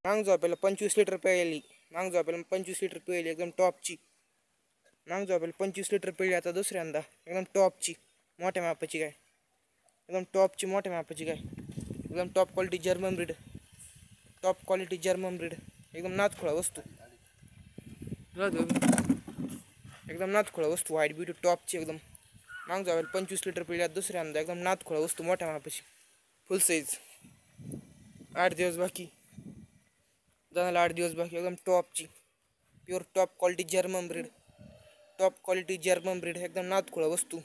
मांग झोपेला 25 लिटर प्यायली. मांग झोपेला 25 लिटर प्यायली एकदम टॉपची. मांग झोपेला 25 लिटर पिळली आता दुसऱ्यांदा एकदम टॉपची मोठ्या मापाची गाय. एकदम टॉपची मोठ्या मापाची गाय. एकदम top quality German breed. Top quality German breed. एकदम नाथखोळा वस्तू. एकदम नाथखोळा वस्तू व्हाईट ब्युटी टॉपची एकदम. मांग झोपेला 25 लिटर पिळली दुसऱ्यांदा एकदम नाथखोळा वस्तू मोठ्या मापाची फुल साईज. 8 दिवस बाकी. जाण्याला 8 दिवस बाकी. एकदम टॉपची pure top quality German breed. Top quality German breed एकदम नाथखोळा वस्तू.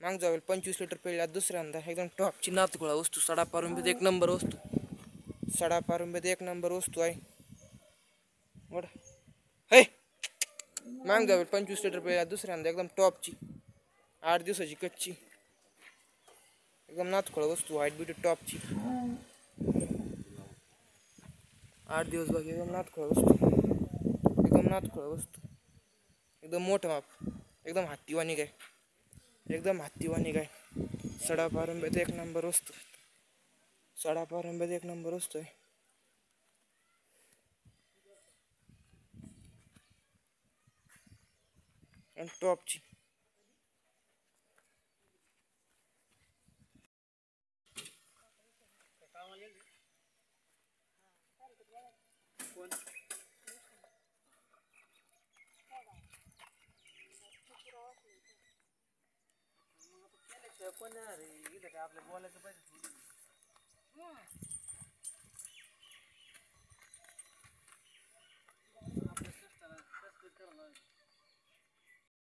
मांग जावेल 25 लिटर पिळल्या दुसऱ्यांदा एकदम टॉपची नाथखोळा वस्तू. सडा पारुंब्यात एक नंबर वस्तू. सडा पारुंब्यात एक नंबर वस्तू आहे. वड हे मांग जावेल 25 लिटर पिळल्या दुसऱ्यांदा एकदम टॉपची 8 दिवसाची कच्ची एकदम नाथखोळा वस्तू व्हाईट ब्युटी टॉपची. 8 दिवस बाकी. एकदम नाथखोळा वस्तू. एकदम नाथखोळा वस्तू. एकदम मोठं माप. एकदम हत्तीवाणी गाय. एकदम हत्तीवाणी गाय. सडा पारुंब्यात एक नंबर वस्तू. सडा पारुंब्यात एक नंबर वस्तू आहे. आणि टॉपची. कोण रे इथं काय आपल्या बोलायचं पाहिजे.